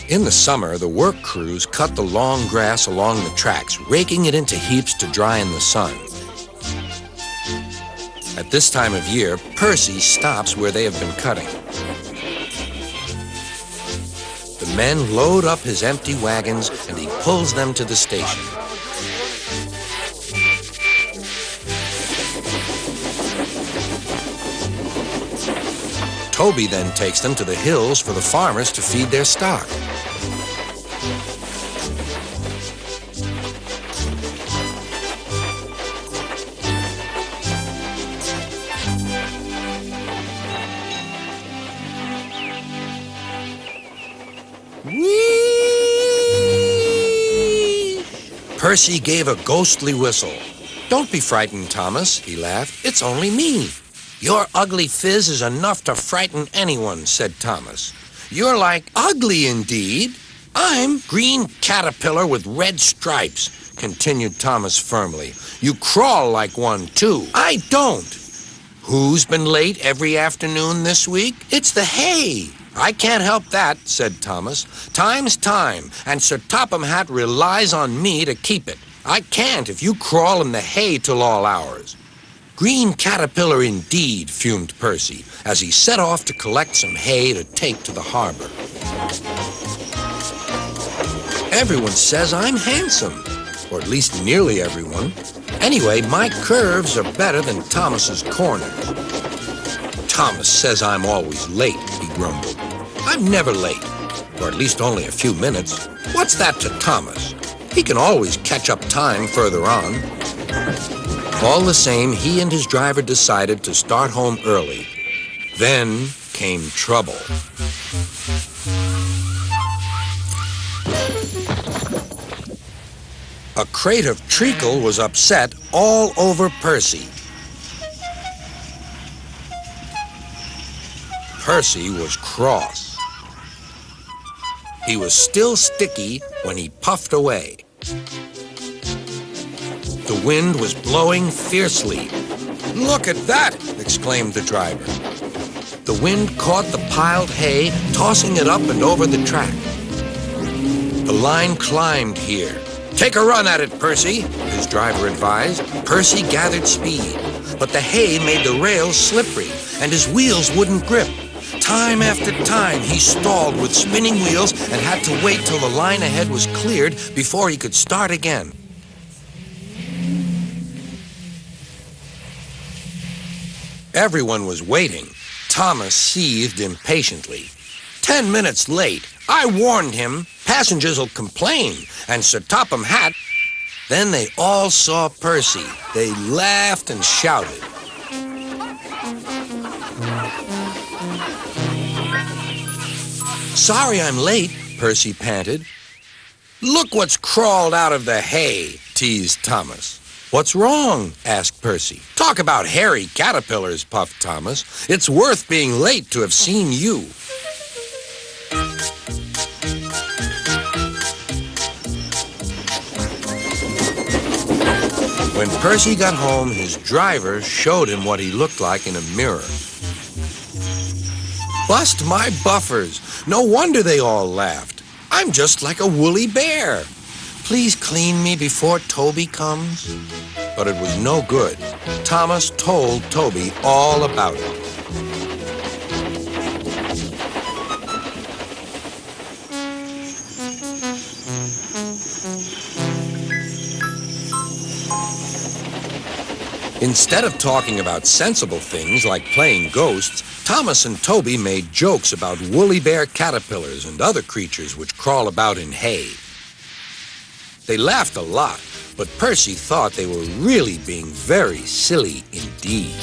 In the summer, the work crews cut the long grass along the tracks, raking it into heaps to dry in the sun. At this time of year, Percy stops where they have been cutting. The men load up his empty wagons and he pulls them to the station. Toby then takes them to the hills for the farmers to feed their stock. Whee! Percy gave a ghostly whistle. "Don't be frightened, Thomas," he laughed. "It's only me." "Your ugly phiz is enough to frighten anyone," said Thomas. "You're like ugly indeed." "I'm green caterpillar with red stripes," continued Thomas firmly. "You crawl like one, too." "I don't." "Who's been late every afternoon this week?" "It's the hay." "I can't help that," said Thomas. "Time's time, and Sir Topham Hatt relies on me to keep it. I can't if you crawl in the hay till all hours." "Green caterpillar indeed," fumed Percy, as he set off to collect some hay to take to the harbor. "Everyone says I'm handsome, or at least nearly everyone. Anyway, my curves are better than Thomas's corners." "Thomas says I'm always late," he grumbled. "I'm never late, or at least only a few minutes. What's that to Thomas? He can always catch up time further on." All the same, he and his driver decided to start home early. Then came trouble. A crate of treacle was upset all over Percy. Percy was cross. He was still sticky when he puffed away. The wind was blowing fiercely. "Look at that!" exclaimed the driver. The wind caught the piled hay, tossing it up and over the track. The line climbed here. "Take a run at it, Percy," his driver advised. Percy gathered speed, but the hay made the rails slippery, and his wheels wouldn't grip. Time after time, he stalled with spinning wheels and had to wait till the line ahead was cleared before he could start again. Everyone was waiting. Thomas seethed impatiently. 10 minutes late. I warned him. Passengers'll complain. And Sir Topham Hatt." Then they all saw Percy. They laughed and shouted. "Sorry I'm late," Percy panted. "Look what's crawled out of the hay," teased Thomas. "What's wrong?" asked Percy. "Talk about hairy caterpillars," puffed Thomas. "It's worth being late to have seen you." When Percy got home, his driver showed him what he looked like in a mirror. "Bust my buffers. No wonder they all laughed. I'm just like a woolly bear. Please clean me before Toby comes." But it was no good. Thomas told Toby all about it. Instead of talking about sensible things like playing ghosts, Thomas and Toby made jokes about woolly bear caterpillars and other creatures which crawl about in hay. They laughed a lot, but Percy thought they were really being very silly indeed.